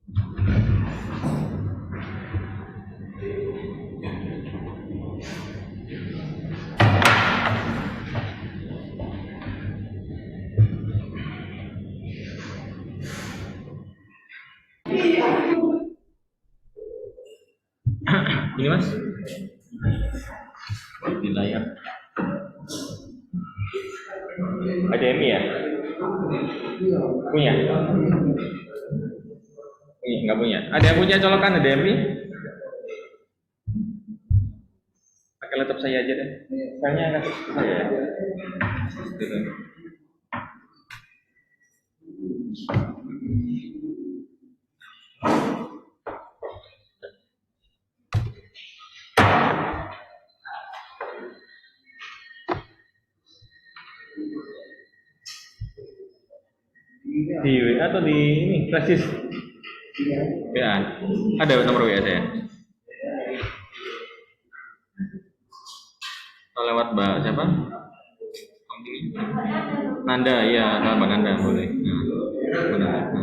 Ini mas, di layar. HDMI ya? Punya? Nggak punya. Ada yang punya colokan HDMI? Pakai laptop saya aja deh. Filenya kasih ke saya. Gitu. Di WA atau di ini flashdisk? WA. Ada nomor WA saya. Atau lewat Mbak siapa? Nanda, iya, kalau Mbak Nanda boleh. Benar.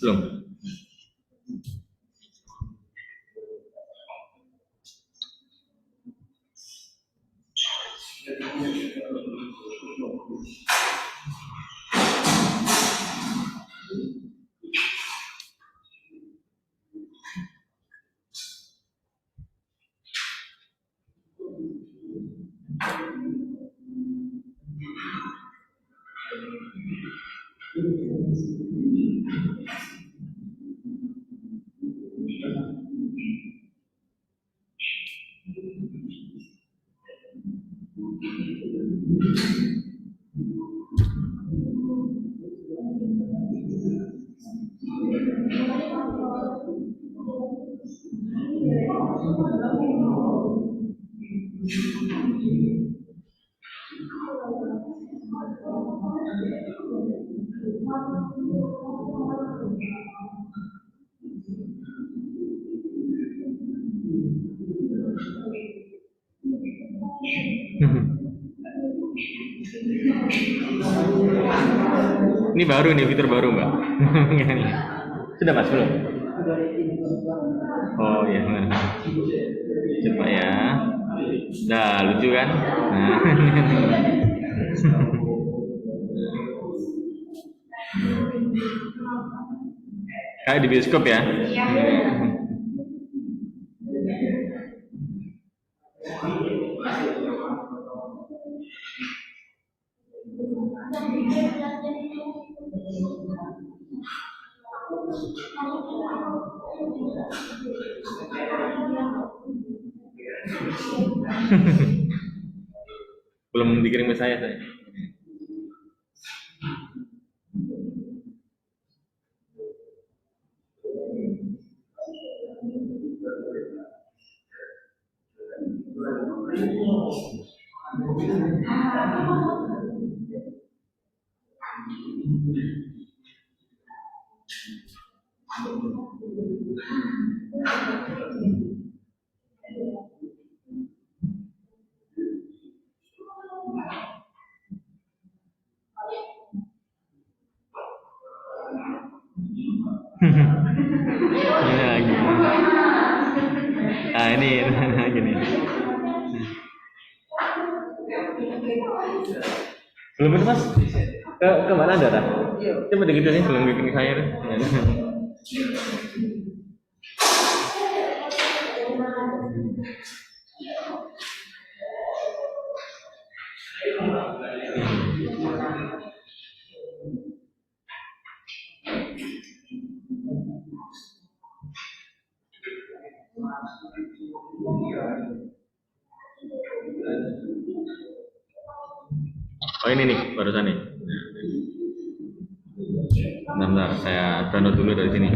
Belum. Ini baru nih, fitur baru Mbak. Sudah mas belum? Oh iya benar. Coba ya. Dah lucu kan? Nah. Kayak di bioskop ya? Belum dikirim ke saya. Ini lagi. Ah ini gini. Belum itu mas? Ke mana ada dah? Coba dikit nih belum bikin saya deh. Oh ini nih barusan nih. Bentar, saya download dulu dari sini.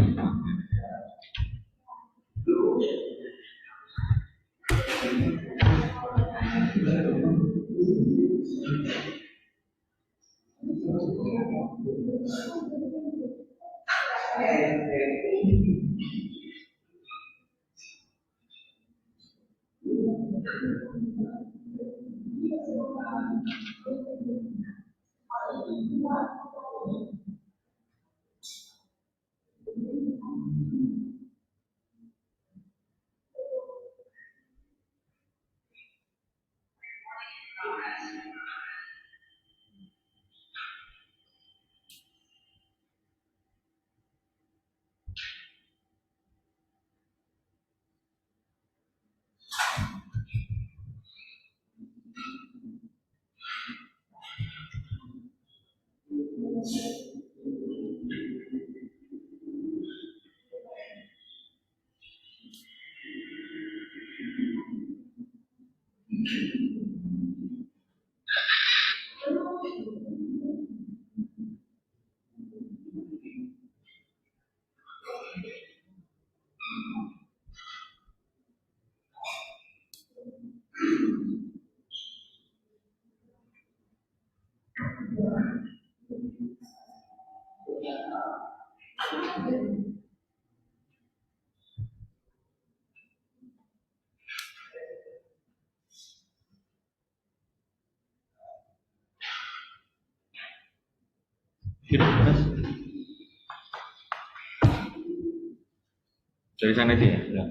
Gitu, Mas. Dari sana itu ya? Ya.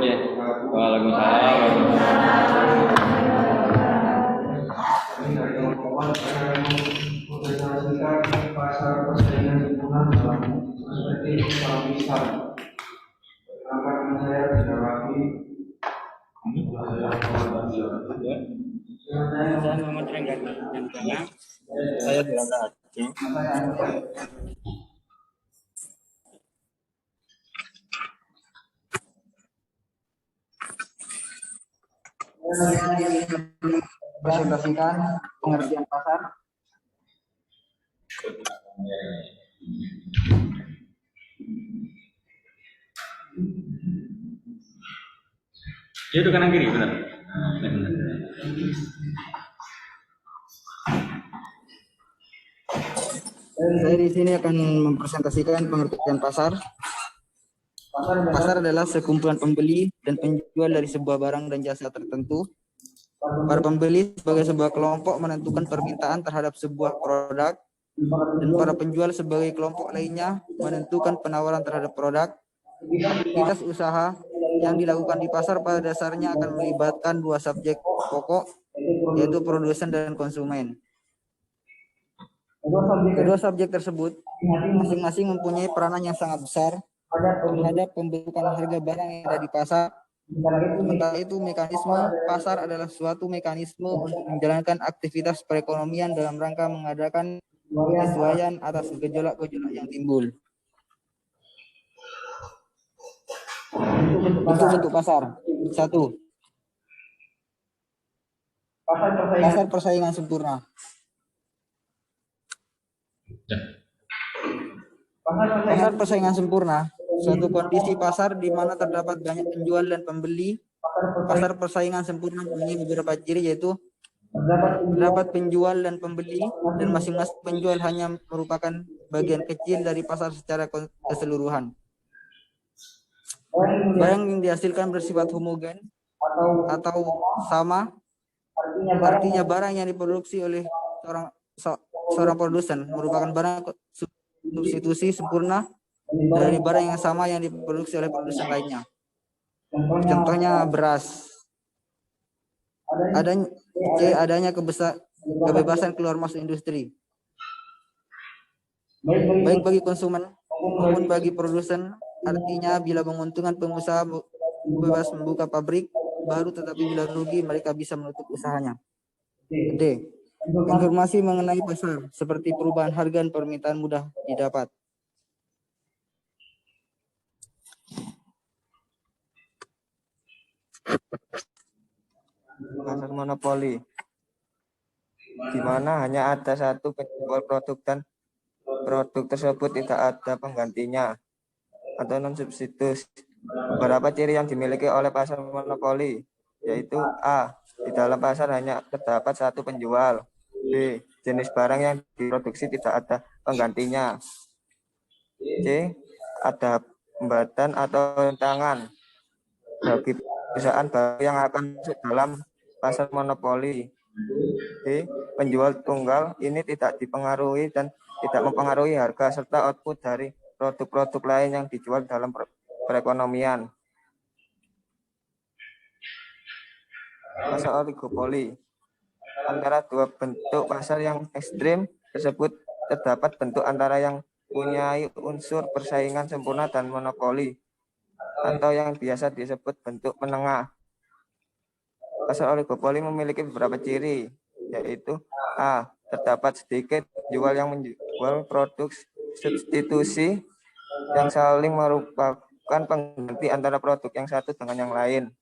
Ya. Waalaikumsalam. Pasar persaingan lingkungan dalam perspektif skala besar. Karena saya tidak lagi Saya Muhammad Renggan dan karena saya tidak ada Aceh. Presentasikan pengertian pasar. Ya itu kanan kiri benar. Saya di sini akan mempresentasikan pengertian pasar. Pasar adalah sekumpulan pembeli dan penjual dari sebuah barang dan jasa tertentu. Para pembeli sebagai sebuah kelompok menentukan permintaan terhadap sebuah produk, dan para penjual sebagai kelompok lainnya menentukan penawaran terhadap produk. Aktivitas usaha yang dilakukan di pasar pada dasarnya akan melibatkan dua subjek pokok, yaitu produsen dan konsumen. Kedua subjek tersebut masing-masing mempunyai peranan yang sangat besar terhadap pembentukan harga barang yang ada di pasar. Sementara itu, mekanisme pasar adalah suatu mekanisme untuk menjalankan aktivitas perekonomian dalam rangka mengadakan penyesuaian atas gejolak-gejolak yang timbul. Bentuk pasar. 1. Pasar persaingan sempurna. Pasar persaingan sempurna, suatu kondisi pasar di mana terdapat banyak penjual dan pembeli. Pasar persaingan sempurna mempunyai beberapa ciri, yaitu terdapat penjual dan pembeli, dan masing-masing penjual hanya merupakan bagian kecil dari pasar secara keseluruhan. Barang yang dihasilkan bersifat homogen atau sama, artinya barang yang diproduksi oleh seorang produsen merupakan barang substitusi sempurna dari barang yang sama yang diproduksi oleh produsen lainnya. Contohnya beras. Adanya kebebasan keluar masuk industri, baik bagi konsumen maupun bagi produsen. Artinya bila menguntungkan, pengusaha bebas membuka pabrik baru, tetapi bila rugi mereka bisa menutup usahanya. D. Informasi mengenai pasar seperti perubahan harga dan permintaan mudah didapat. Pasar monopoli, di mana hanya ada satu penjual produk dan produk tersebut tidak ada penggantinya atau non substitusi. Beberapa ciri yang dimiliki oleh pasar monopoli yaitu A. Di dalam pasar hanya terdapat satu penjual. B. Jenis barang yang diproduksi tidak ada penggantinya. C. Ada hambatan atau rintangan bagi perusahaan baru yang akan masuk dalam pasar monopoli. D. Penjual tunggal ini tidak dipengaruhi dan tidak mempengaruhi harga serta output dari produk-produk lain yang dijual dalam perekonomian. Pasar oligopoli. Antara dua bentuk pasar yang ekstrim tersebut terdapat bentuk antara yang mempunyai unsur persaingan sempurna dan monopoli, atau yang biasa disebut bentuk menengah. Pasar oligopoli memiliki beberapa ciri, yaitu A. Terdapat sedikit penjual yang menjual produk substitusi yang saling merupakan pengganti antara produk yang satu dengan yang lain.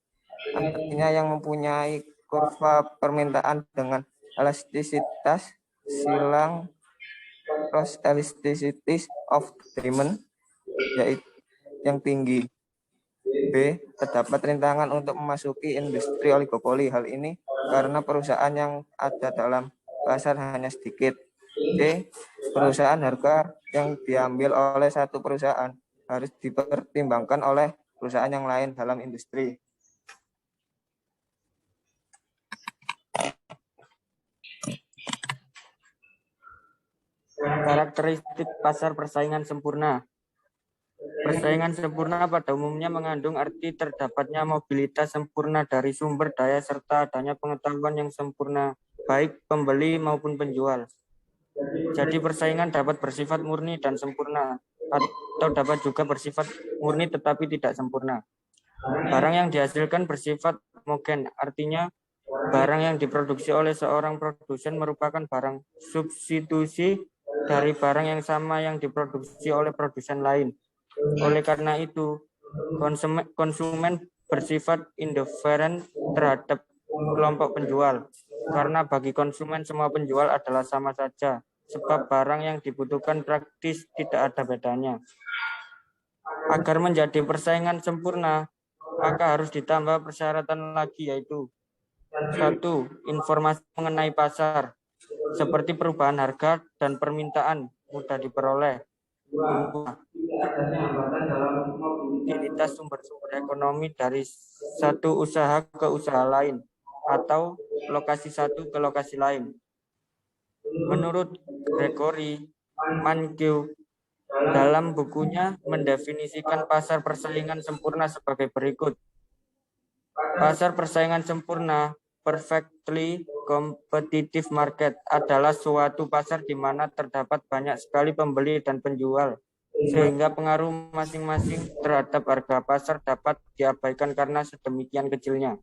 Artinya yang mempunyai kurva permintaan dengan elastisitas silang cross elasticity of demand yaitu yang tinggi. B. Terdapat rintangan untuk memasuki industri oligopoli. Hal ini karena perusahaan yang ada dalam pasar hanya sedikit. C. Perusahaan harga yang diambil oleh satu perusahaan harus dipertimbangkan oleh perusahaan yang lain dalam industri. Karakteristik pasar persaingan sempurna. Persaingan sempurna pada umumnya mengandung arti terdapatnya mobilitas sempurna dari sumber daya serta adanya pengetahuan yang sempurna, baik pembeli maupun penjual. Jadi persaingan dapat bersifat murni dan sempurna, atau dapat juga bersifat murni tetapi tidak sempurna. Barang yang dihasilkan bersifat homogen, artinya barang yang diproduksi oleh seorang produsen merupakan barang substitusi dari barang yang sama yang diproduksi oleh produsen lain. Oleh karena itu, konsumen bersifat indiferen terhadap kelompok penjual. Karena bagi konsumen semua penjual adalah sama saja, sebab barang yang dibutuhkan praktis tidak ada bedanya. Agar menjadi persaingan sempurna, maka harus ditambah persyaratan lagi, yaitu 1. Informasi mengenai pasar, seperti perubahan harga dan permintaan mudah diperoleh. 2. Utilitas sumber-sumber ekonomi dari satu usaha ke usaha lain atau lokasi satu ke lokasi lain. Menurut Gregory Mankiw dalam bukunya mendefinisikan pasar persaingan sempurna sebagai berikut. Pasar persaingan sempurna, perfectly competitive market, adalah suatu pasar di mana terdapat banyak sekali pembeli dan penjual, sehingga pengaruh masing-masing terhadap harga pasar dapat diabaikan karena sedemikian kecilnya.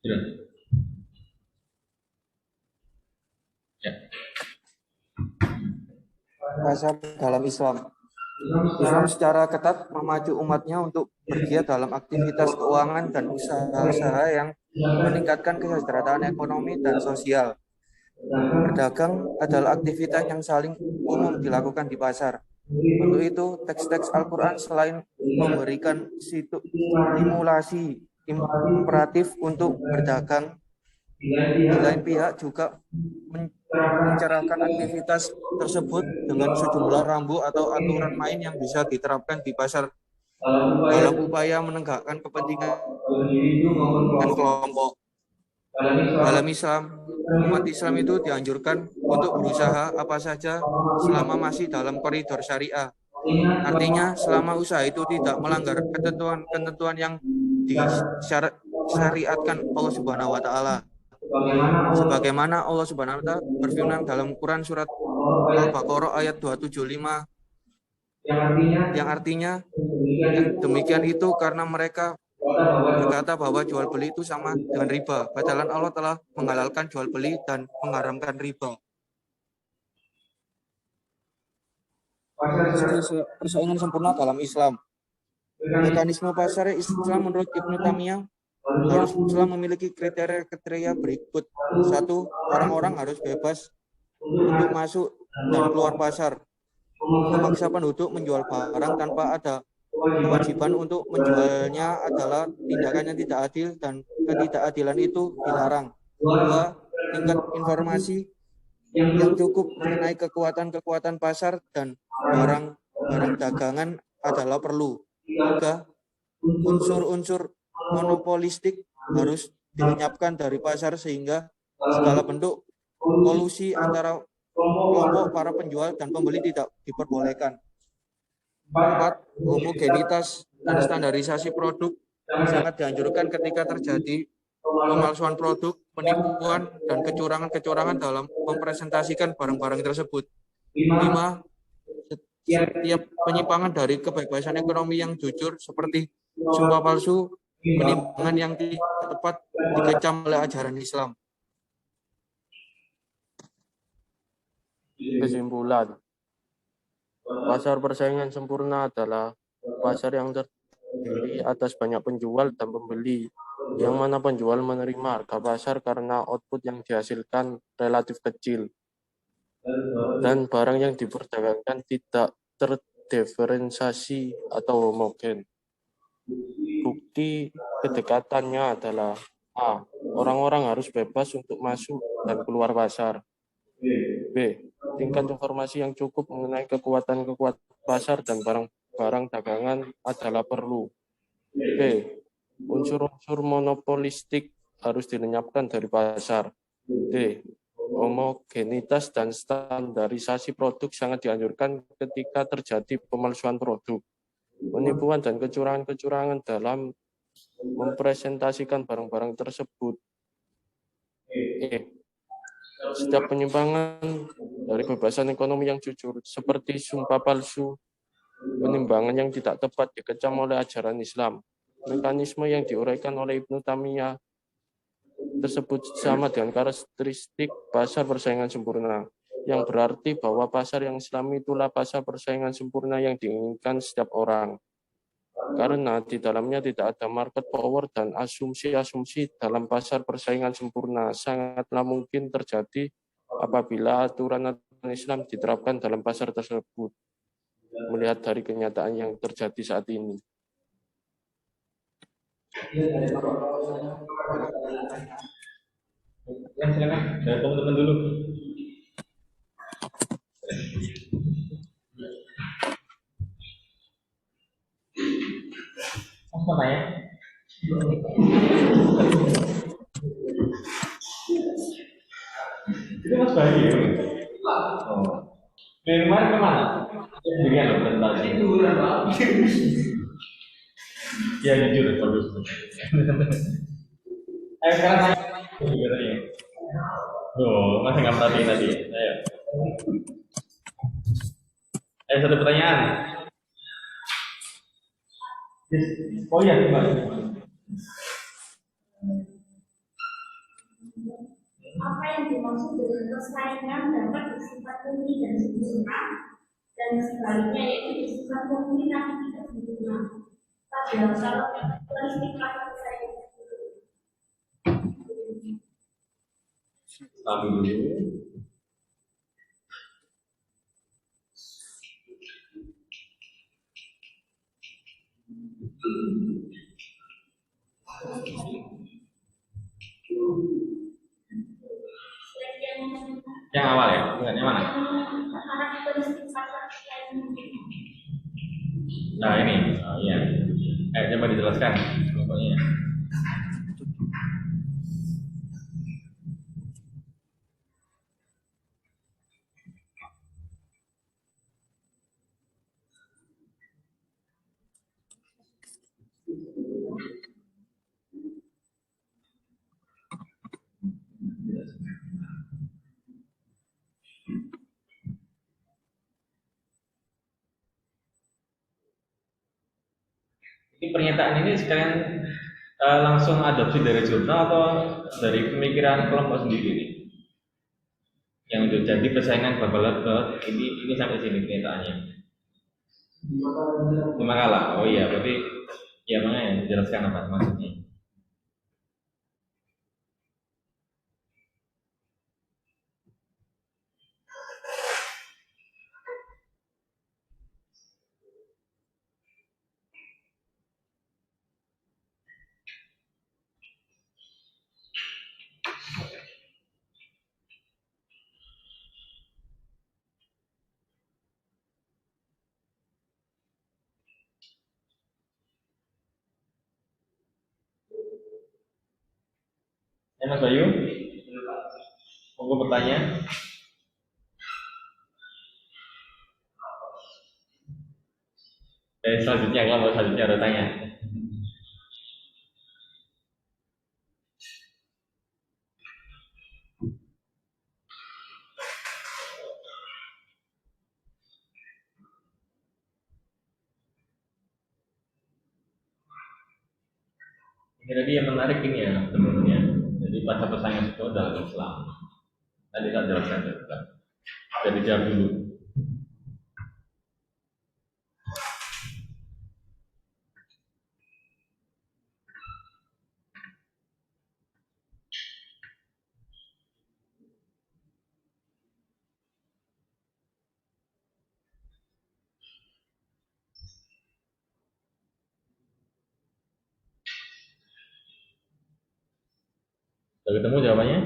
Ya. Pasar dalam Islam. Islam secara ketat memacu umatnya untuk bergiat dalam aktivitas keuangan dan usaha-usaha yang meningkatkan kesejahteraan ekonomi dan sosial. Berdagang adalah aktivitas yang saling umum dilakukan di pasar. Untuk itu, teks-teks Al-Quran selain memberikan stimulasi imperatif untuk berdagang, di lain pihak juga mencerahkan aktivitas tersebut dengan sejumlah rambu atau aturan main yang bisa diterapkan di pasar dalam upaya menegakkan kepentingan kelompok. Dalam Islam, umat Islam itu dianjurkan untuk berusaha apa saja selama masih dalam koridor syariah. Artinya, selama usaha itu tidak melanggar ketentuan-ketentuan yang disyariatkan Allah Subhanahu wa taala. Sebagaimana Allah Subhanahu wa taala berfirman dalam Quran surat Al-Baqarah ayat 275 yang artinya yang demikian itu karena mereka berkata bahwa jual beli itu sama dengan riba, padahal Allah telah menghalalkan jual beli dan mengharamkan riba. Persaingan sempurna dalam Islam. Mekanisme pasar Islam menurut Ibnu Taimiyah haruslah memiliki kriteria berikut. 1. Orang-orang harus bebas untuk masuk dan keluar pasar. Memaksa penduduk menjual barang tanpa ada kewajiban untuk menjualnya adalah tindakan yang tidak adil dan ketidakadilan itu dilarang. 2. Tingkat informasi yang cukup mengenai kekuatan pasar dan barang dagangan adalah perlu. 3. Unsur-unsur monopolistik harus dilenyapkan dari pasar sehingga segala bentuk kolusi antara kelompok para penjual dan pembeli tidak diperbolehkan. 4. Homogenitas dan standarisasi produk sangat dianjurkan ketika terjadi pemalsuan produk, penipuan, dan kecurangan dalam mempresentasikan barang-barang tersebut. 5. Setiap penyimpangan dari kebebasan ekonomi yang jujur seperti sumpah palsu, penimbangan yang tidak tepat dikecam oleh ajaran Islam. Kesimpulan, pasar persaingan sempurna adalah pasar yang terdiri atas banyak penjual dan pembeli, yang mana penjual menerima harga pasar karena output yang dihasilkan relatif kecil, dan barang yang diperdagangkan tidak terdiferensiasi atau homogen. Bukti kedekatannya adalah A. Orang-orang harus bebas untuk masuk dan keluar pasar. B. Tingkat informasi yang cukup mengenai kekuatan pasar dan barang-barang dagangan adalah perlu. B. Unsur-unsur monopolistik harus dilenyapkan dari pasar. D. Homogenitas dan standarisasi produk sangat dianjurkan ketika terjadi pemalsuan produk, penipuan dan kecurangan dalam mempresentasikan barang-barang tersebut. E. Setiap penyimpangan dari kebebasan ekonomi yang jujur, seperti sumpah palsu, penimbangan yang tidak tepat dikecam oleh ajaran Islam. Mekanisme yang diuraikan oleh Ibnu Taimiyah tersebut sama dengan karakteristik pasar persaingan sempurna, yang berarti bahwa pasar yang Islami itulah pasar persaingan sempurna yang diinginkan setiap orang. Karena di dalamnya tidak ada market power dan asumsi-asumsi dalam pasar persaingan sempurna sangatlah mungkin terjadi apabila aturan-aturan Islam diterapkan dalam pasar tersebut, melihat dari kenyataan yang terjadi saat ini. Ya, silakan. Dari teman-teman dulu. Apa tanya? Itu Mas Bayu ya? Oh. Dari kemarin kemana? Sendirian loh presentasi. Ya jujur, bagus. Ayo sekarang saya juga tadi. Tuh, masih nggak perhatiin tadi. Ayo. Ayo satu pertanyaan. Oh iya, Mbak. Apa yang dimaksud dengan persaingan dapat bersifat murni dan sempurna, dan sebaliknya yaitu bersifat murni tapi tidak sempurna. Padahal kalau karakteristik pasar persaingan Kami dulu. Yang awal ya? Yang mana? karakteristik pasar persaingan. Nah ini, oh, iya. Coba dijelaskan kelompoknya. Ini pernyataan ini sekalian langsung adopsi dari jurnal atau dari pemikiran kelompok sendiri nih? Yang untuk jadi persaingan babat ini sampai sini kenyataannya. Di makalah. Oh iya, berarti ya makanya dijelaskan apa maksudnya. Ya Mas Bayu, monggo bertanya. Selanjutnya kalau selanjutnya ada tanya. Ini tadi yang menarik ini ya sebenarnya. Jadi pasar persaingan itu dalam Islam. Tadi saya jelaskan juga. Jadi jawab dulu. Sudah ketemu jawabannya?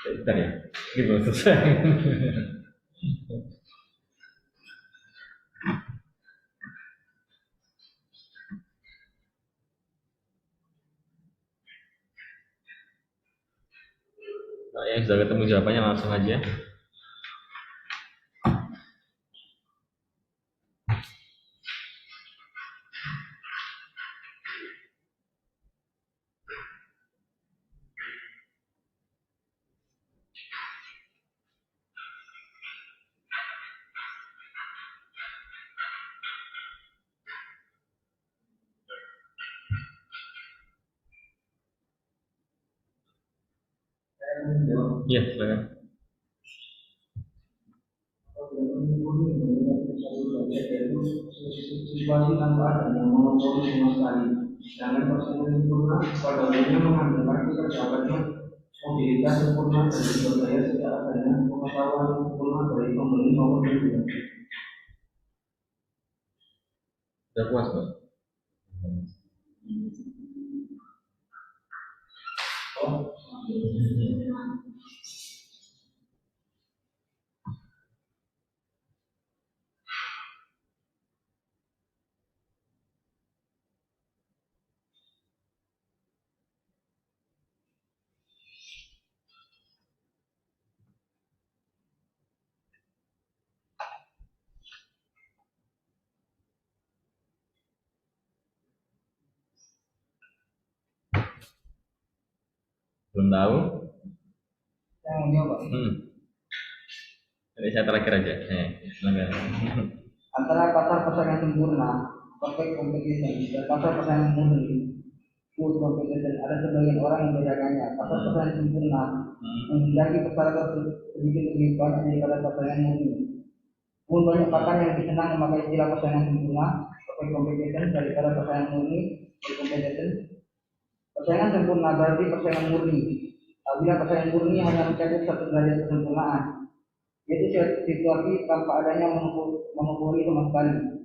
Bentar ya, ini belum selesai. Nah, yang sudah ketemu jawabannya langsung aja. Iya, silakan. Situasi tanpa adanya monopoli sama sekali. Sedangkan persaingan sempurna pada umumnya mengambil arti tercapainya mobilitas sempurna dari sumber daya sejak adanya pengetahuan sempurna dari pembeli maupun penjual. Sudah puas, Pak? Belum tahu? Yang mau jawab, Pak? Jadi saya terakhir aja. Silakan. Antara pasar persaingan sempurna, perfect competition, dan pasar persaingan murni, full competition, ada sebagian orang yang membedakannya. Pasar persaingan sempurna menghendaki persyaratan sedikit lebih banyak daripada persaingan murni. Pun banyak pakar yang lebih senang memakai istilah persaingan sempurna, perfect competition, daripada persaingan murni, full competition. Persaingan sempurna berarti persaingan murni. Apabila persaingan murni hanya mencakup satu derajat kesempurnaan, yaitu situasi tanpa adanya monopoli sama sekali.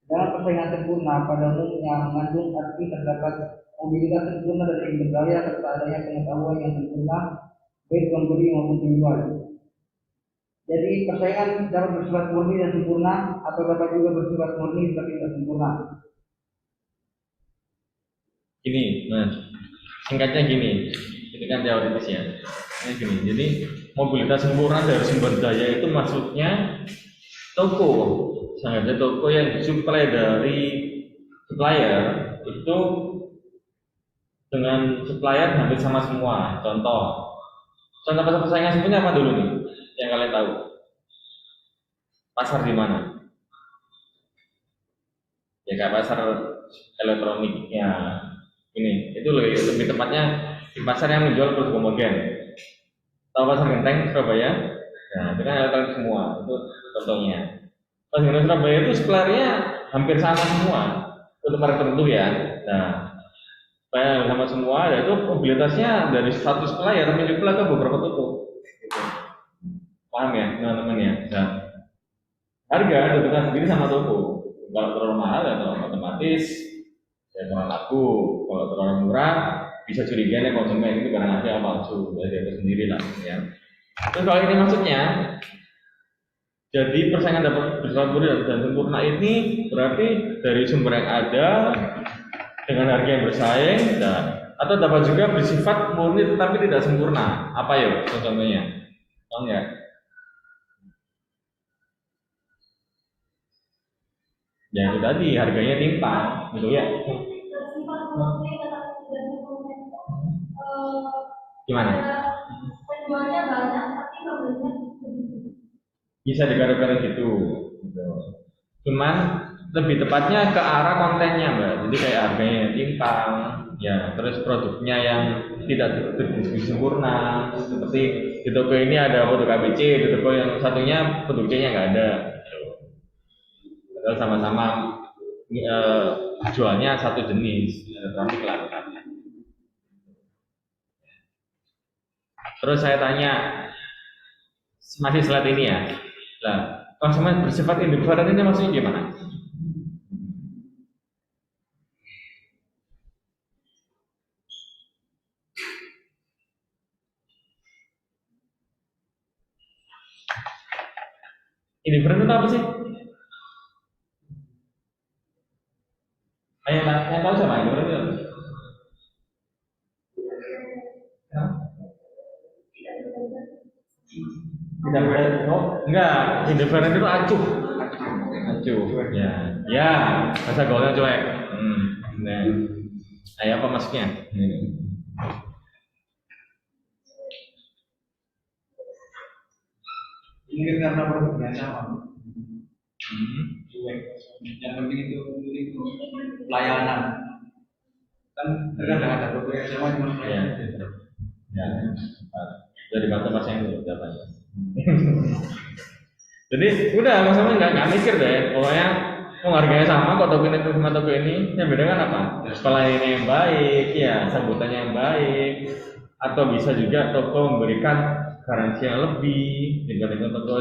Dalam persaingan sempurna pada umumnya mengandung arti terdapat mobilitas sempurna dari sumber daya serta adanya pengetahuan yang sempurna baik pembeli maupun penjual. Jadi persaingan dapat bersifat murni dan sempurna atau dapat juga bersifat murni tapi tidak sempurna. Gini, Mas. Singkatnya gini. Ini kan teoritisnya. Ini gini. Jadi mobilitas sempurna dari sumber daya itu maksudnya toko. Misalnya toko yang disuplai dari supplier itu dengan supplier hampir sama semua. Contoh pasar persaingan sempurna apa dulu nih yang kalian tahu? Pasar di mana? Ya kayak pasar elektronik ya ini itu lebih tepatnya di pasar yang menjual produk homogen. Tahu pasar Genteng Surabaya? Nah itu kan elektronik semua itu contohnya. Pasar Genteng Surabaya itu suppliernya hampir sama semua untuk merek tertentu ya. Nah supplier sama semua dan itu mobilitasnya dari satu supplier menjual ke beberapa toko. Gitu. Paham ya teman-teman ya? Nah, harga tentukan sendiri sama toko. Kalau terlalu mahal ya otomatis ya terlalu laku. Kalau terlalu murah bisa curiga nih konsumen itu barang asli atau palsu. Ya dia sendiri lah ya. Terus kalau ini maksudnya jadi persaingan dapat bersifat murni dan sempurna ini berarti dari sumber yang ada dengan harga yang bersaing dan atau dapat juga bersifat murni tetapi tidak sempurna. Apa ya contohnya? Tahu nggak? Ya itu tadi harganya timpang, gitu ya. bersifat murni tetapi tidak sempurna. Gimana? Penjualnya banyak tapi pembelinya sedikit. Bisa digarap-garap gitu. Cuman lebih tepatnya ke arah kontennya mbak. Jadi kayak harganya yang timpang, ya terus produknya yang tidak terdistribusi sempurna. Seperti di toko ini ada produk ABC, di toko yang satunya produk C-nya nggak ada. Padahal sama-sama jualnya satu jenis elektronik lah. Terus saya tanya, masih slide ini ya. Nah, konsumen bersifat indiferen ini maksudnya gimana? Indiferen itu apa sih? Yang tahu siapa indiferen itu apa? Tidak berbeda. Oh, enggak. Indiferen itu acuh. Acuh. Ya. Ya. Bahasa gaulnya cuek. Nah. Ayo apa maksudnya? Mungkin karena produknya sama. Yang penting itu pelayanan. Kan terkadang ada produk yang sama cuma Ya. Ya. Dari bantu Mas yang dulu datanya. Jadi udah maksudnya nggak mikir deh. Pokoknya harganya sama kok toko ini sama toko ini. Yang beda kan apa? Pelayanannya yang baik, ya sambutannya yang baik. Atau bisa juga toko memberikan garansi yang lebih dibandingkan toko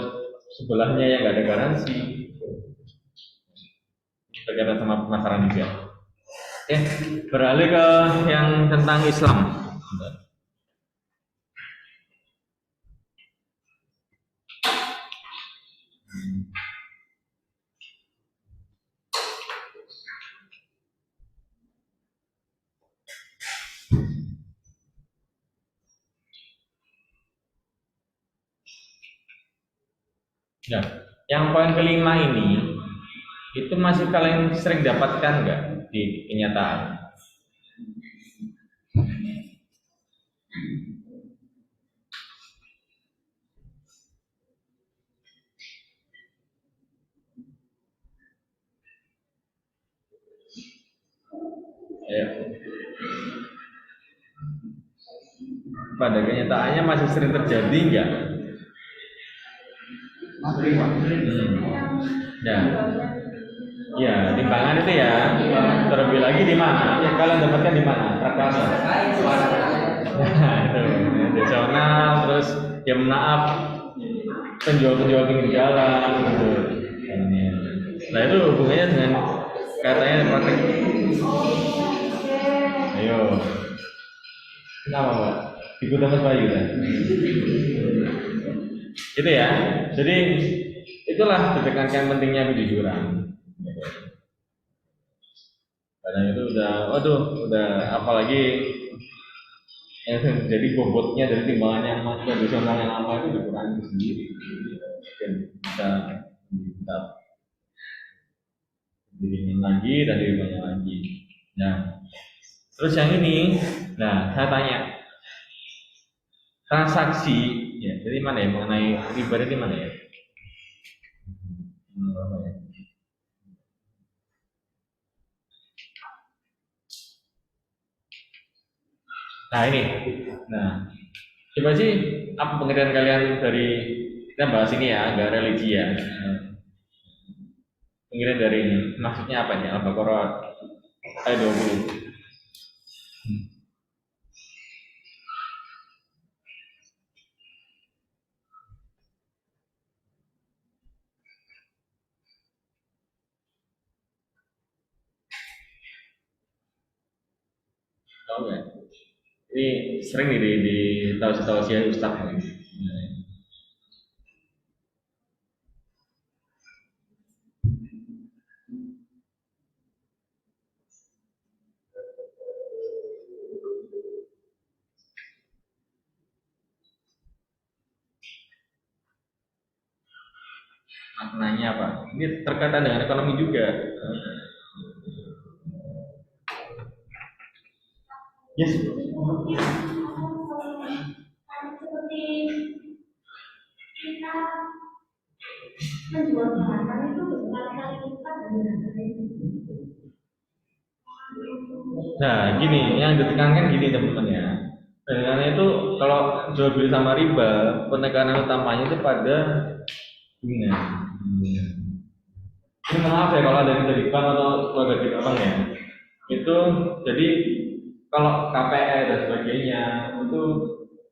sebelahnya yang nggak ada garansi. Berkaitan sama pemasaran juga. Oke, beralih ke yang tentang Islam. Nah, yang poin kelima ini itu masih kalian sering dapatkan nggak di kenyataan? Ya. Pada kenyataannya masih sering terjadi nggak? Ya. Ya, timbangan itu ya. Terlebih lagi di mana? Ya, kalian dapatkan di mana? Prakarsa. Nah, itu nasional, terus ya maaf penjual-penjual pinggir jalan gitu. Nah, itu hubungannya dengan katanya praktek. Ayo. Kenapa, Mbak? Ikut Mas Bayu kan? Itu ya. Jadi itulah ditekankan pentingnya kejujuran. Karena itu udah apalagi yang jadi bobotnya dari timbangan yang tradisional yang lama itu dikurangi sendiri. Dan bisa dirimin lagi dan diribanya lagi. Nah, terus yang ini, nah saya tanya transaksi, ya, jadi mana ya mengenai riba ini mana ya? Nah ini, nah coba sih apa pengertian kalian dari kita bahas ini ya, agak religi ya. Pengertian dari ini, maksudnya apa nih? Al-Baqarah ayat 20. Tahu nggak? Ini sering nih di tahu-tahu Ustaz nih. Maknanya apa? Ini terkaitan dengan ekonomi juga. Yes. Seperti kita menjual barang itu berkali-kali lipat dari harga itu. Nah, gini, yang ditekankan gini teman-teman ya. Dengan itu kalau jual beli sama riba, penekanan utamanya itu pada bunga. Ini maaf ya kalau ada yang dari bank atau keluarga di bank ya. Itu jadi kalau KPR dan sebagainya itu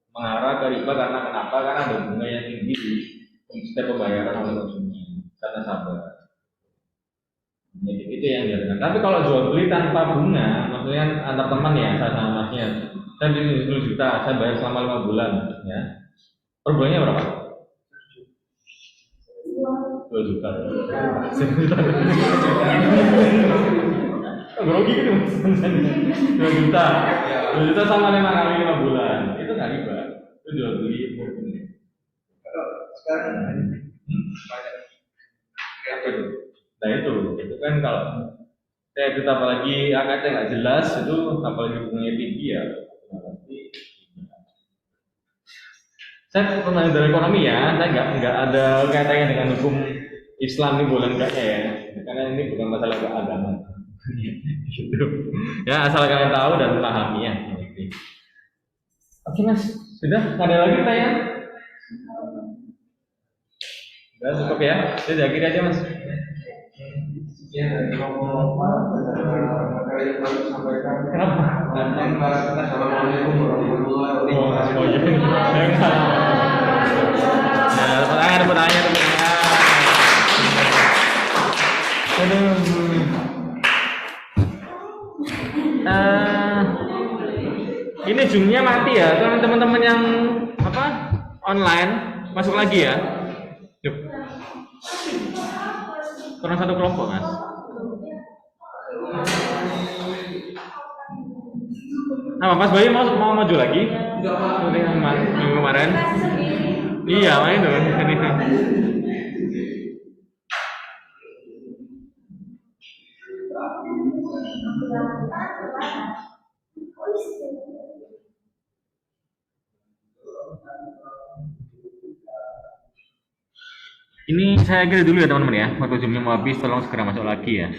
mengarah ke riba karena kenapa? Karena ada bunga yang tinggi di setiap pembayaran oleh konsumen karena sabar. Jadi itu yang dilakukan. Tapi kalau jual beli tanpa bunga, maksudnya antar teman ya, saya sama masnya, saya beli 10 juta, saya bayar selama 5 bulan, ya. Per bulannya berapa? 2 juta. 10 juta. Grogi gitu mas. 2 juta. 2 juta sama 5 kali 5 bulan. Itu nggak riba. Itu jual beli. Sekarang Nah itu kan kalau saya itu apalagi angkanya nggak jelas itu apalagi bunganya tinggi ya. Saya pernah dari ekonomi ya, saya nggak ada kaitannya dengan hukum Islam ini boleh enggaknya ya, karena ini bukan masalah keagamaan. Gitu. Ya asal kalian tahu dan pahami ya. Oke mas, sudah ada lagi tanya? Sudah cukup ya, sudah akhir aja mas. ya dari ngomong materi yang baru sampaikan. Kenapa? Dan assalamualaikum warahmatullahi wabarakatuh. Oh iya. Nah, tepuk tangan. Ini zoomnya mati ya, teman-teman yang apa online masuk lagi ya. Yuk. Kurang satu kelompok mas. Nah, Mas Bayu mau maju lagi? Seperti minggu kemarin. Iya, main dong. Ini saya kira dulu ya teman-teman ya. Waktu zoomnya mau habis, tolong segera masuk lagi ya.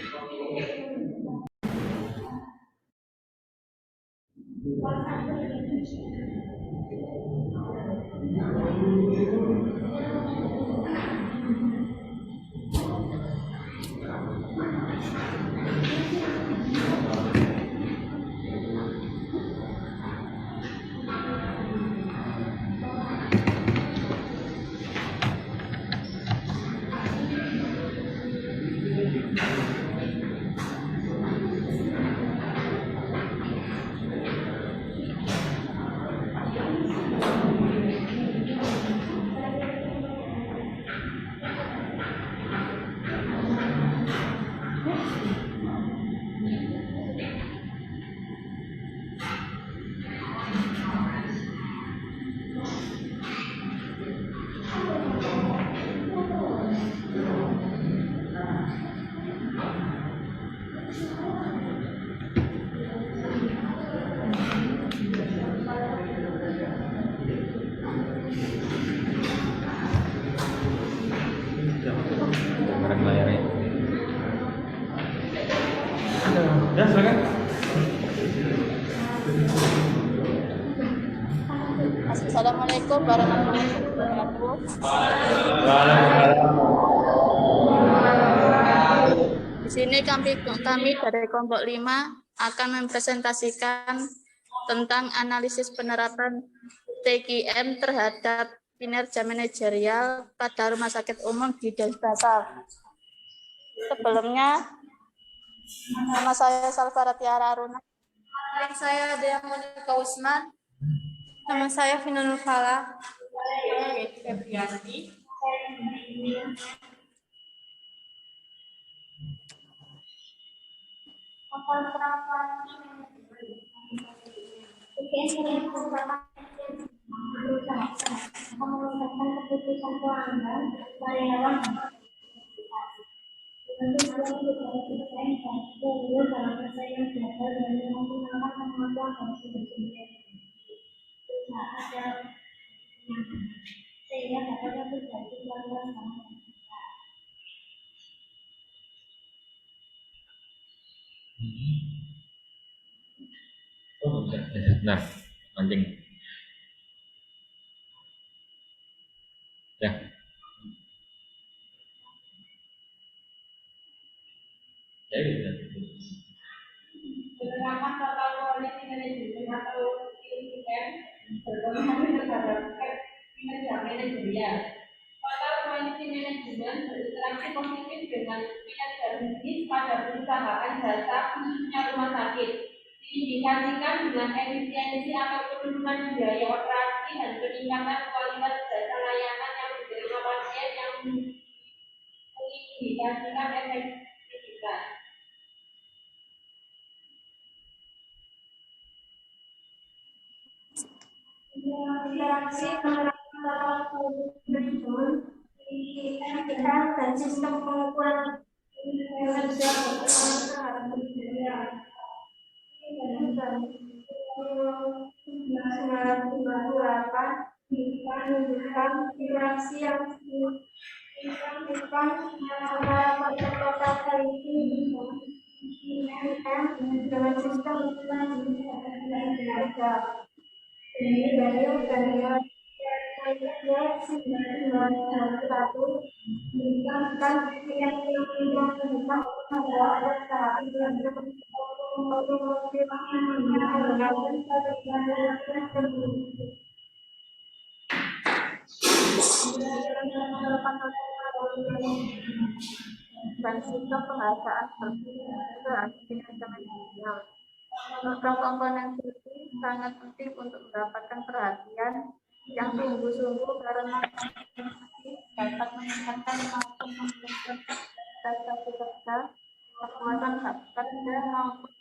Ya, silakan. Assalamualaikum warahmatullahi wabarakatuh. Di sini kami dari kelompok 5 akan mempresentasikan tentang analisis penerapan TKM terhadap kinerja manajerial pada rumah sakit umum di Denpasar. Sebelumnya, nama saya Salva Tiara Aruna. Yang saya Dea Monika Usman. Nama saya Vina Nurfala. Saya Yeti Febrianti. Mengeluarkan keputusan pelanggan karyawan dalam persaingan global dan menggunakan kemampuan konsumen sehingga dapat terjadi peluang Oh, nah, anjing. Ya. Ya, gitu. penerapan tata koordinasi manajemen atau TKM berpengaruh terhadap kinerja manajerial. Tata koordinasi manajemen berinteraksi positif dengan kinerja bisnis pada perusahaan jasa khususnya rumah sakit. Diindikasikan dengan efisiensi atau penurunan biaya operasi dan peningkatan kualitas jasa layanan yang diterima pasien yang mengindikasikan efektivitas. Interaksi antara manajemen dan sistem pengukuran kinerja terhadap pekerjaan. Menunjukkan interaksi yang signifikan antara kota quality dengan sistem kinerja. Ini dari dan sistem penghasaan kinerja manajerial. Program komponen ini sangat penting untuk mendapatkan perhatian yang sungguh-sungguh karena dapat meningkatkan maupun meningkatkan prestasi pekerja, kekuatan hak kerja maupun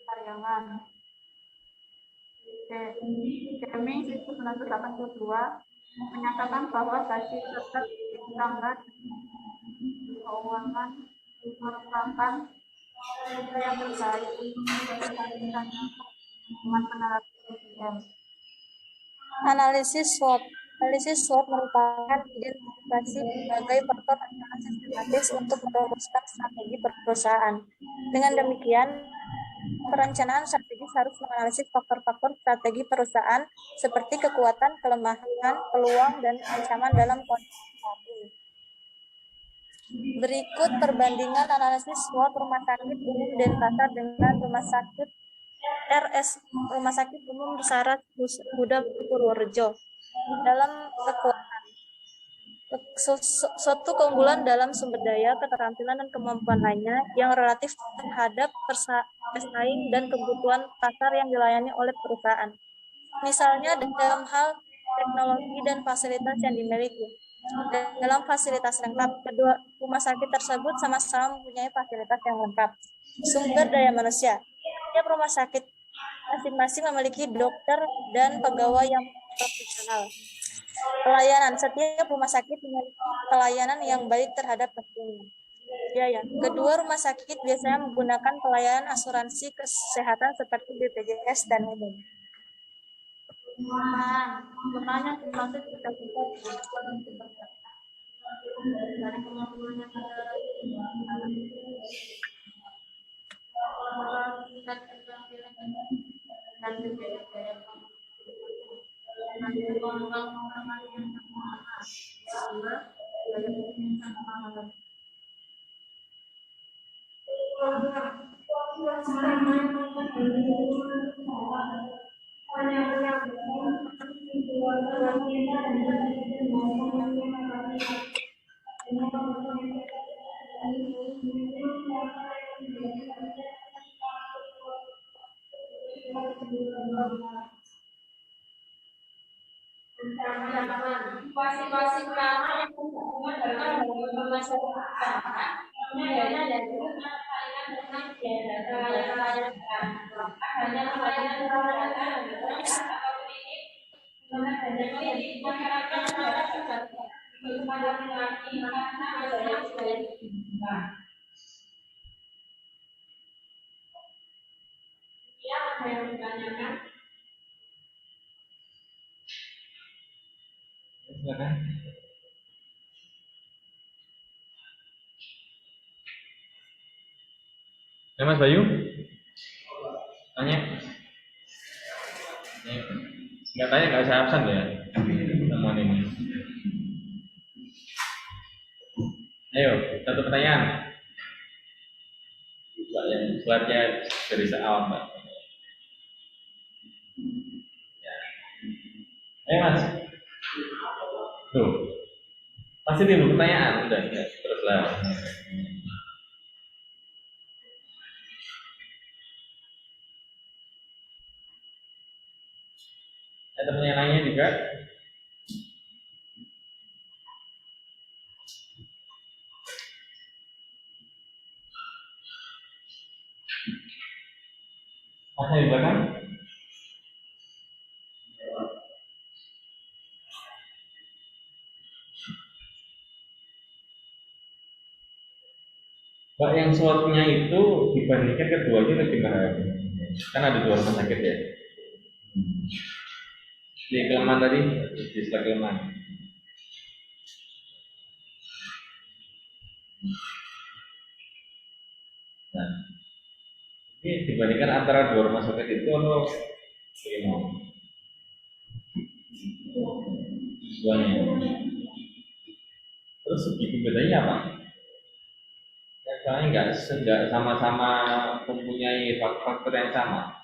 karyawan. Kami 1982 menyatakan bahwa gaji tetap ditambah keuangan merupakan yang terbaik Analisis SWOT. Analisis SWOT merupakan identifikasi berbagai faktor ancaman sistematis untuk merumuskan strategi perusahaan. Dengan demikian, perencanaan strategis harus menganalisis faktor-faktor strategi perusahaan seperti kekuatan, kelemahan, peluang, dan ancaman dalam kondisi suatu. Berikut perbandingan analisis SWOT Rumah Sakit Umum Denpasar dengan Rumah Sakit Rumah Sakit Umum Sarat Buddha Purworejo. Dalam kekuatan, suatu keunggulan dalam sumber daya, keterampilan, dan kemampuan lainnya yang relatif terhadap pesaing dan kebutuhan pasar yang dilayani oleh perusahaan. Misalnya dalam hal teknologi dan fasilitas yang dimiliki. Dalam fasilitas lengkap, kedua rumah sakit tersebut sama-sama mempunyai fasilitas yang lengkap. Sumber daya manusia, setiap rumah sakit masing-masing memiliki dokter dan pegawai yang profesional. Pelayanan, setiap rumah sakit memiliki pelayanan yang baik terhadap pasiennya. Biaya, kedua rumah sakit biasanya menggunakan pelayanan asuransi kesehatan seperti BPJS dan umum. Pertanyaan dimaksud kita dari kemampuan yang ada tingkat keterampilan dan gaya-gaya pengalaman yang sama, gaya yang sama. Situasi pertama yang berhubungan dengan masyarakat, adanya dari layanan dengan layanan adanya layanan atau ini adanya di masyarakat kepada laki karena adanya dari ya ada yang ditanyakan. Silakan. Ya, Mas Bayu? Tanya? Nggak tanya, nggak saya absen ya? Temuan ini. Ayo, satu pertanyaan. Slide-nya dari awal, Mbak. Ya. Ayo, Mas. Tuh. Pasti timbul pertanyaan, udah ya, teruslah. Ada pertanyaannya juga? Masa di belakang? Mbak, yang slotnya itu dibandingkan keduanya lebih mahal. Kan ada dua rumah sakit ya. Di Sleman tadi, di Sleman. Nah, ini dibandingkan antara dua rumah sakit itu atau bagaimana? Duanya. Terus segi bedanya apa? Soalnya nggak sama-sama mempunyai faktor yang sama.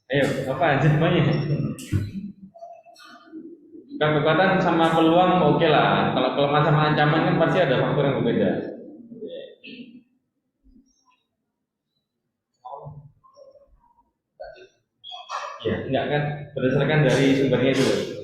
Ayo, apa aja semuanya? Kekuatan sama peluang oke lah. Kalau kelemahan sama ancaman kan pasti ada faktor yang berbeda. Ya, enggak kan berdasarkan dari sumbernya dulu.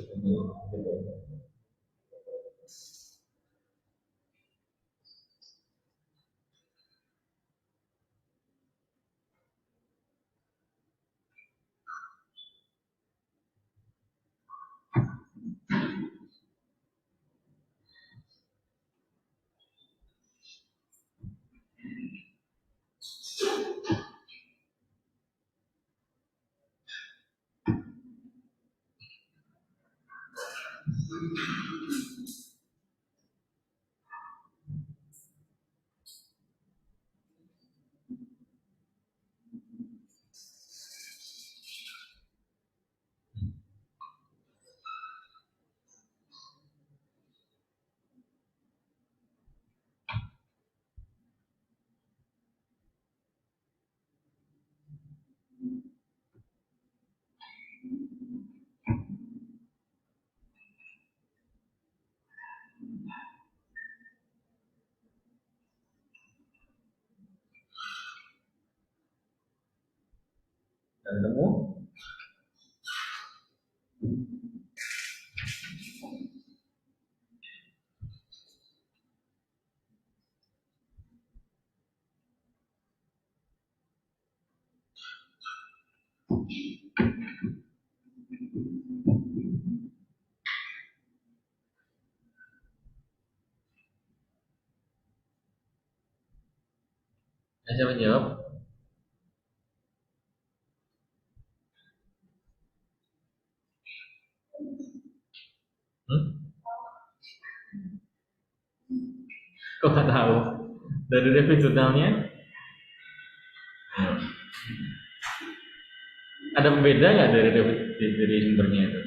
Dan temu Siapa jawab? Hmm? Kok nggak tahu? Dari review jurnalnya? Hmm. Ada pembeda nggak dari sumbernya itu?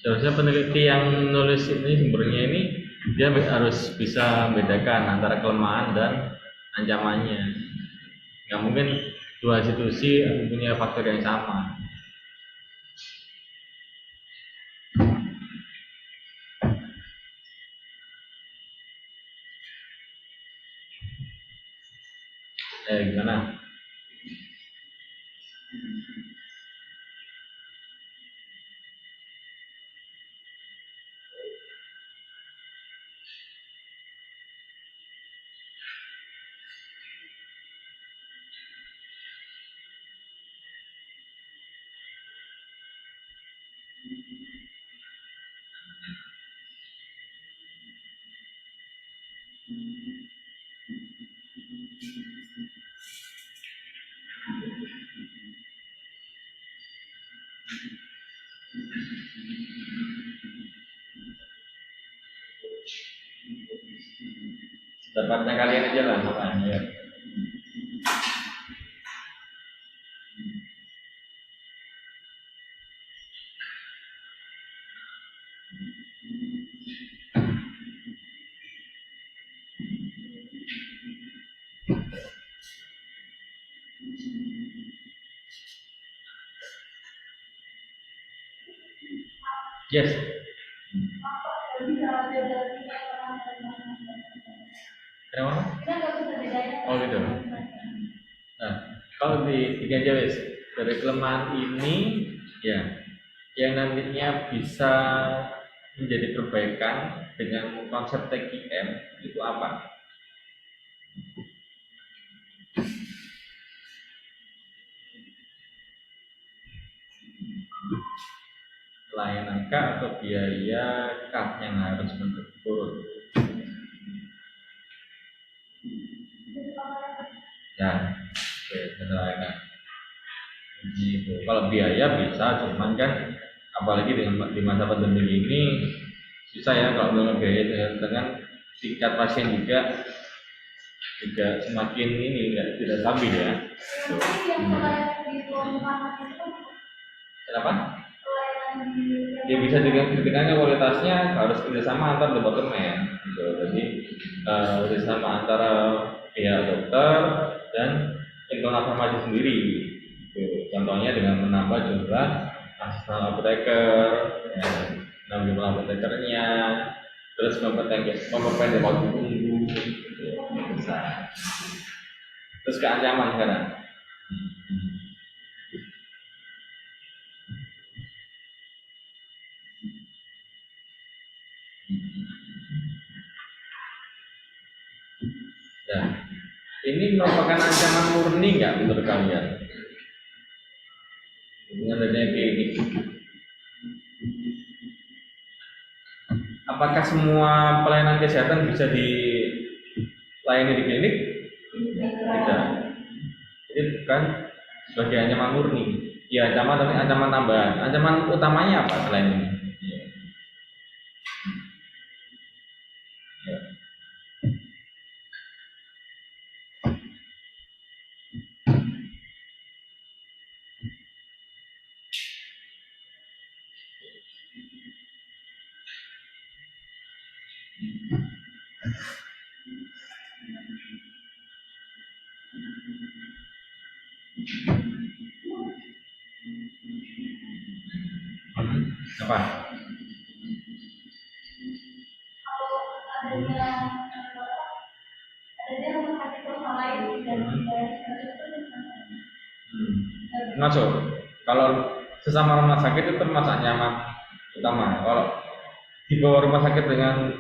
Seharusnya peneliti yang nulis ini sumbernya ini dia harus bisa membedakan antara kelemahan dan ancamannya. Nggak mungkin dua institusi punya faktor yang sama. Gimana? Dapatnya kalian aja lah makanya ya. Yes. Kenapa? Oh gitu. Nah, kalau di aja wes dari kelemahan ini ya yang nantinya bisa menjadi perbaikan dengan konsep TKM itu apa? Layanan K atau biaya K yang harus turun. Ya, oke, layanan. Gitu. Kalau biaya bisa, cuman kan apalagi di masa pandemi ini susah ya kalau dengan biaya dengan tingkat pasien juga semakin ini tidak stabil ya. Kenapa? Ya bisa dengan kualitasnya harus kerjasama antar departemen gitu. Jadi kerjasama antara pihak dokter dan internal farmasi sendiri gitu. Contohnya dengan menambah jumlah asisten apoteker ya, menambah jumlah apotekernya, terus memperpendek waktu tunggu gitu. Bisa. Terus ke ancaman sekarang. Nah, ini merupakan ancaman murni nggak menurut kalian? Dengan adanya klinik, apakah semua pelayanan kesehatan bisa dilayani di klinik? Tidak. Jadi bukan sebagai ancaman murni. Ya, ancaman tambahan. Ancaman utamanya apa selain ini? Ya. Apa? masuk. Kalau sesama rumah sakit itu termasuk nyaman utama. Kalau di bawah rumah sakit dengan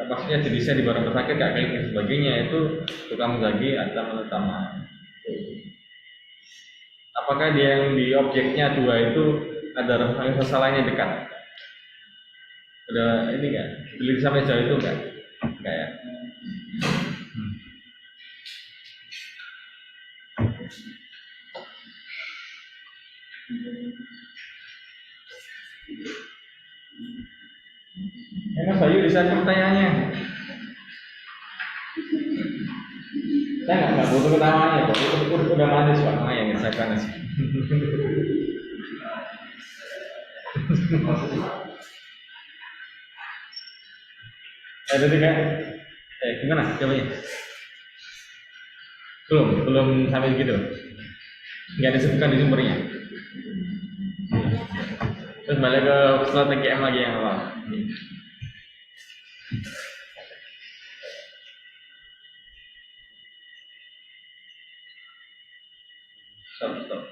maksudnya jenisnya di bawah rumah sakit kayak klinik dan sebagainya itu tukang menjagi ancaman utama. Apakah dia yang di objeknya dua itu ada rumah sakit sosial lainnya dekat? Udah ini kan? Beli sampai jauh itu enggak? Enggak ya? Mas Bayu bisa pertanyaannya? Saya nggak butuh ketawanya kok, itu udah manis kok, makanya saya panas. Tadi kan, gimana jawabnya? Belum sampai gitu. Nggak disebutkan di sumbernya. Terus balik ke strategi M lagi yang awal. Stop.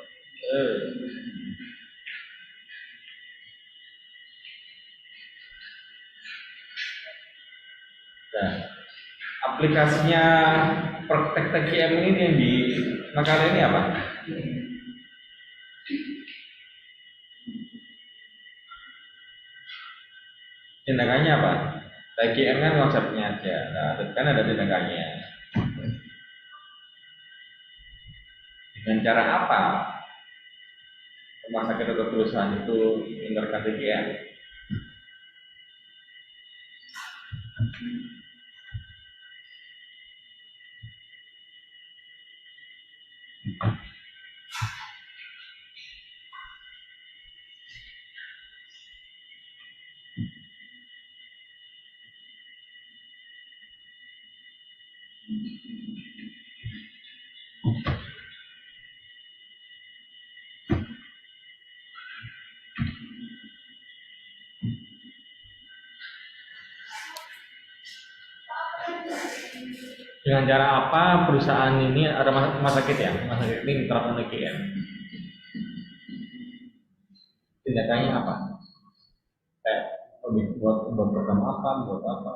Nah, aplikasinya praktek TGM ini yang di makalah ini apa? Tindakannya apa? TGM kan konsepnya aja, nah, kan ada tindakannya. Dengan cara apa rumah sakit atau perusahaan itu menerapkan TGM? Dengan cara apa perusahaan ini ada rumah sakit ya? Rumah sakit ini menerapkan TGM. Tindakannya apa? Buat program apa? Buat apa?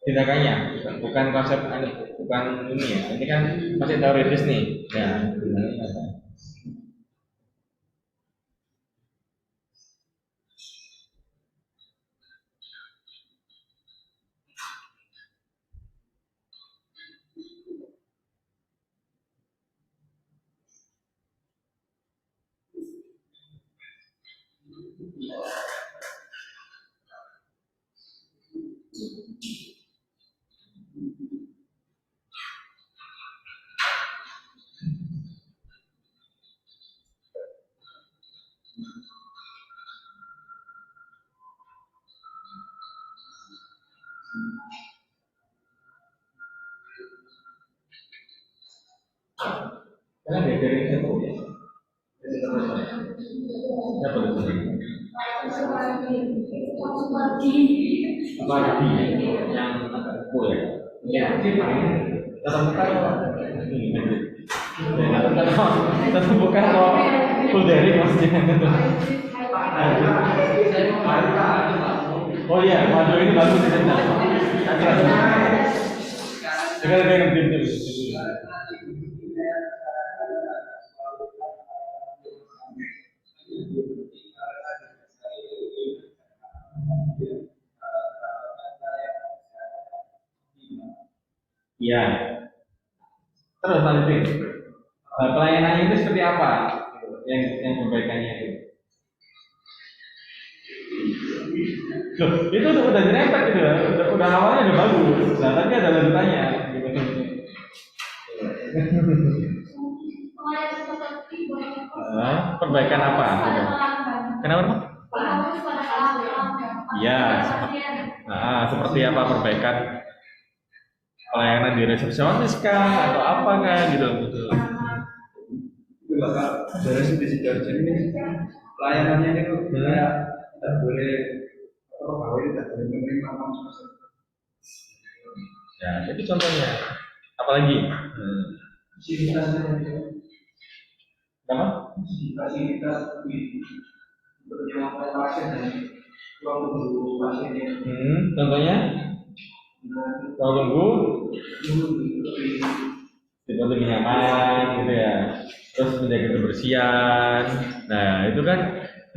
Tindakannya bukan konsep ini, bukan ini ya. Ini kan masih teoritis nih. Ya, tindakannya apa? Karena dari siapa ya? Siapa itu? Pagi yang agak full ya. Ya, tetap buka kok full dari maksudnya. Oh iya, madu ini bagus sih sebenarnya. Sekarang dia ngerti. Iya. Terus lanjutin. Pelayanannya itu seperti apa? Yang perbaikannya itu. Loh, itu udah nyerempet gitu ya. Udah awalnya udah bagus. Nah, tapi ada lanjutannya. Perbaikan apa? Kenapa, Pak? Iya. Seperti apa perbaikan pelayanan di resepsionis kah atau apa kah gitu. Itu bakal dari sisi ini pelayanannya itu tidak boleh pegawai tidak boleh menerima uang sebesar. Ya, itu contohnya. Apalagi? Fasilitasnya itu. Apa? Fasilitas di berjamaah pasien dan ruang tunggu pasiennya. Contohnya? Ruang tunggu dibuat lebih nyaman gitu ya. Terus menjaga kebersihan. Nah, itu kan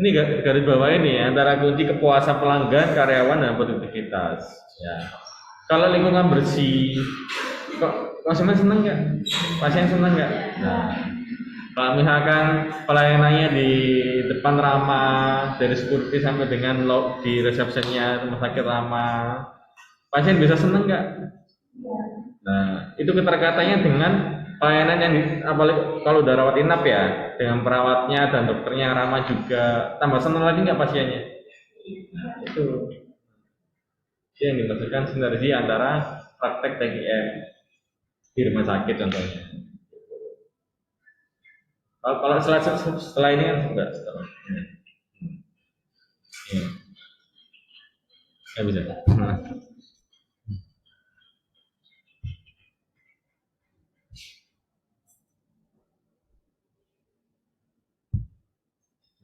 ini garis bawah ini antara kunci kepuasan pelanggan, karyawan dan produktivitas. Ya. Kalau lingkungan bersih, kok konsumen senang nggak? Pasien senang nggak? Nah, kalau misalkan pelayanannya di depan ramah, dari security sampai dengan di resepsinya rumah sakit ramah, pasien bisa senang nggak? Nah, itu keterkaitannya dengan pelayanan yang apalagi kalau udah rawat inap ya, dengan perawatnya dan dokternya yang ramah juga, tambah senang lagi nggak pasiennya? Nah, itu yang dimaksudkan sinergi antara praktek TGM di rumah sakit contohnya. Kalau setelah ini kan enggak setelah. Ya bisa.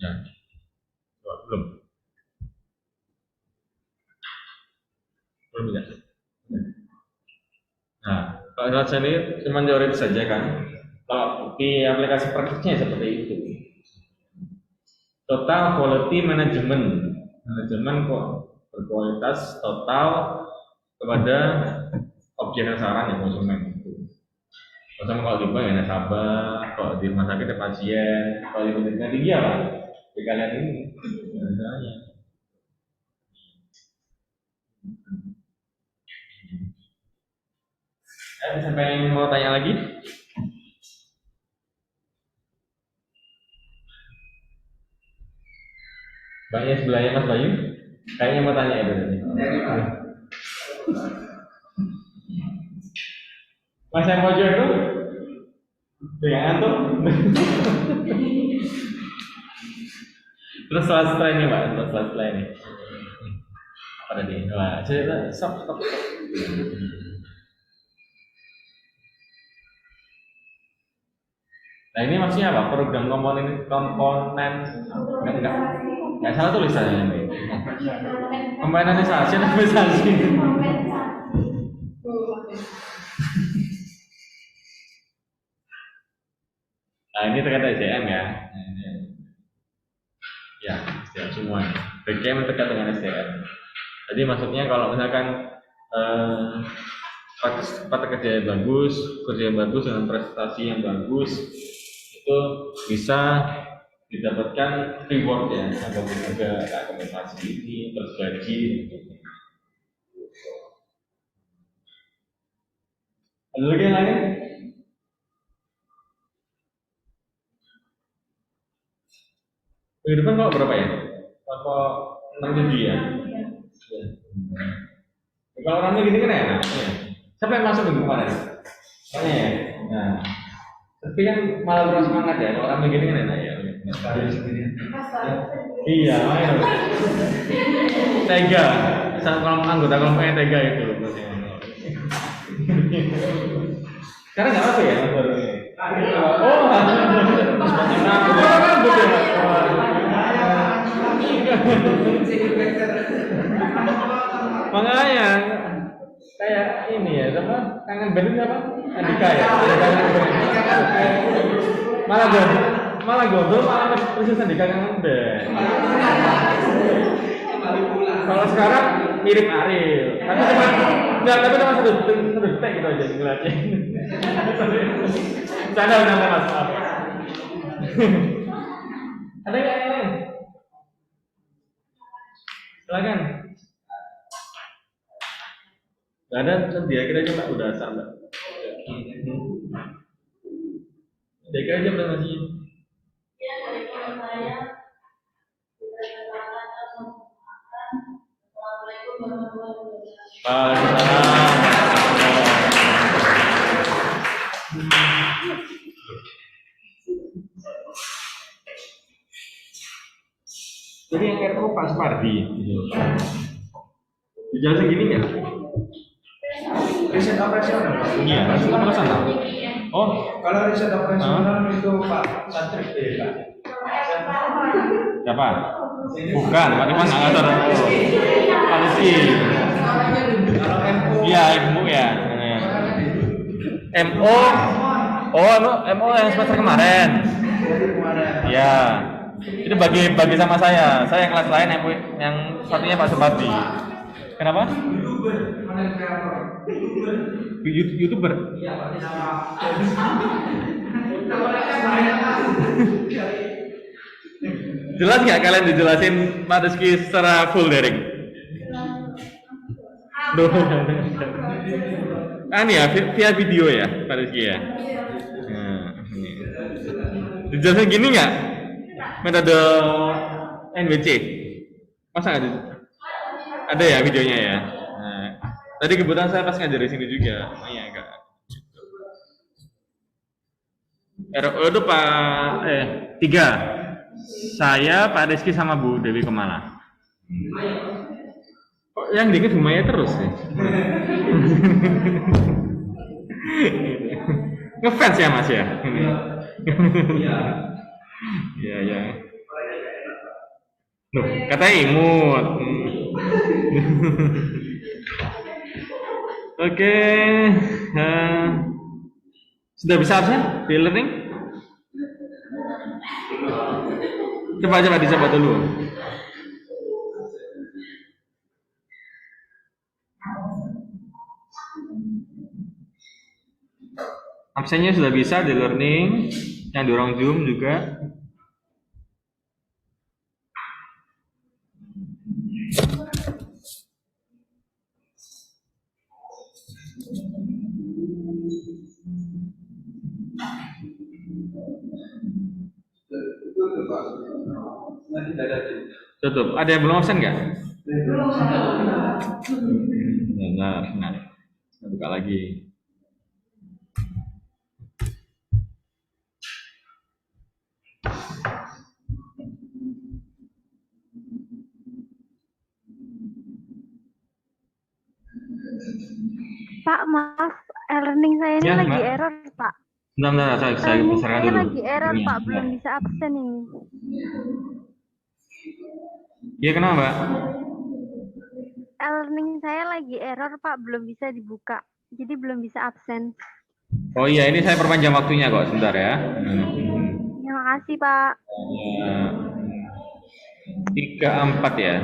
Ya. Belum bisa. Nah, kalau saya ini cuma teori saja kan. Kalau di aplikasi praktisnya seperti itu. Total quality management kok berkualitas total kepada objek dan saran ya konsumen itu. Pertama kalau di bank ya nasabah, kalau di rumah sakit ya pasien, kalau di pendidikan tinggi apa? Di kalian ini, misalnya. Sampai mau tanya lagi? Banknya sebelahnya Mas Bayu, kayaknya mau tanya itu tadi. Mas yang mau itu dengan antum. Terus setelah ini Pak, setelah ini apa tadi? Wah, cerita stop. Nah ini maksudnya apa? Program komponen nggak salah tulisannya ini. Komponenisasi atau kompensasi? Nah ini terkait SDM ya. Ya, SDM semua. BKM terkait dengan SDM. Jadi maksudnya kalau misalkan kerja yang bagus dengan prestasi yang bagus itu bisa didapatkan reward ya, juga kompensasi ini, terus gaji. Ada lagi yang lain? Minggu depan kok berapa ya? Kok 6 ya? Kalau orangnya gini kan enak ya. Siapa yang masuk minggu kemarin? Soalnya ya. Nah, tapi kan malah kurang semangat ya. Kalau orang begini kan enak ya. Iya, main. Tega. Kalau anggota kelompoknya tega itu. Sekarang nggak masuk ya? Oh, rambut ya. Makanya kayak ini ya, apa? Kangen band apa? Andika ya. Malah gondol malah persis Andika kangen band. Kalau sekarang mirip Ariel. Tapi cuma enggak, tapi cuma satu detik gitu aja ngeliatnya. Canda Mas. Maaf. Ada nggak yang lain? Silakan. Nggak ada, dia kira aja Mbak, udah asal Mbak. Dia kira aja presentasinya. Ya, dari teman saya, Assalamualaikum warahmatullahi wabarakatuh. Waalaikumsalam. Jadi yang RO Pak Supardi. Dijelasin gini nggak? Riset operasional. Iya, itu alasan tak? Oh, Kalau riset operasional itu Pak Satrik Pak. siapa? Bukan, Pak Iman nggak ngatur. Pak Rizky. Iya, MU ya. MO. Oh, MO yang semester kemarin. Ya. Itu bagi sama saya. Saya kelas lain yang satunya Pak Supardi. Kenapa? YouTuber. Jelas nggak kalian dijelasin Pak Rizky secara full daring? Duh. Ya via video ya Pak Rizky ya. Nah, ini. Dijelasin gini nggak? Metode NWC. Masa nggak? Ada ya videonya ya. Nah, tadi kebetulan saya pas ngajar di sini juga. Iya enggak. RO itu Pak 3. Saya, Pak Rizky sama Bu Dewi Kemala. Kok yang diinget Bu Maya terus sih? Ngefans ya Mas ya? Iya, ya. Loh, katanya imut. Oke, sudah bisa absen di learning? Coba dicoba dulu. Absennya sudah bisa di learning, yang dorong Zoom juga. Tutup. Ada yang belum absen nggak? Benar. Buka lagi. Pak, maaf, learning saya ini Ya, lagi Mbak. error, Pak. Bentar, saya Learning besarkan saya dulu. lagi error, Iya, Pak, belum iya. bisa absen ini. Iya, kenapa, Mbak? Learning saya lagi error, Pak, belum bisa dibuka. Jadi belum bisa absen. Oh iya, ini saya perpanjang waktunya kok, sebentar ya. Terima kasih, Pak. 3-4 ya.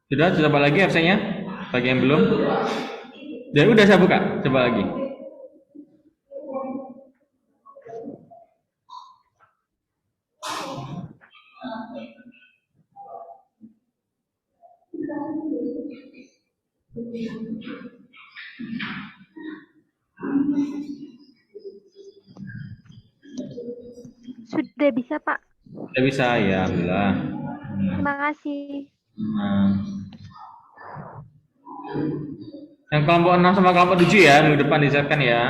Sudah coba lagi absennya? Bagi yang belum? Dan udah saya buka, coba lagi. Sudah bisa, Pak. Sudah bisa ya, alhamdulillah. Terima kasih. Yang kelompok 6 sama kelompok 7 ya, minggu depan disiapkan ya.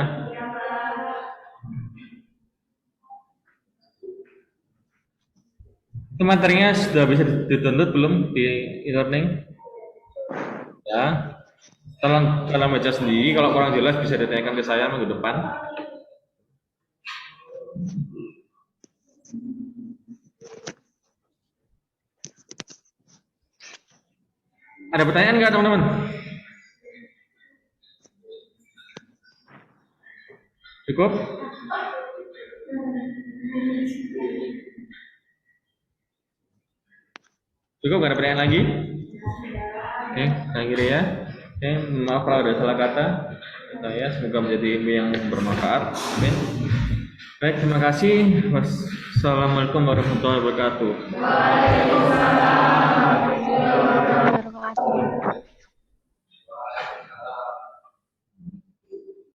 Itu materinya sudah bisa di-download belum di e-learning? Ya. Tolong kalian baca sendiri, kalau kurang jelas bisa ditanyakan ke saya minggu depan. Ada pertanyaan nggak teman-teman? Cukup? Cukup, nggak ada pertanyaan lagi? Oke, akhirnya ya. Oke, maaf kalau ada salah kata. Saya semoga menjadi ilmu yang bermanfaat. Amin. Baik, terima kasih. Wassalamualaikum warahmatullahi wabarakatuh.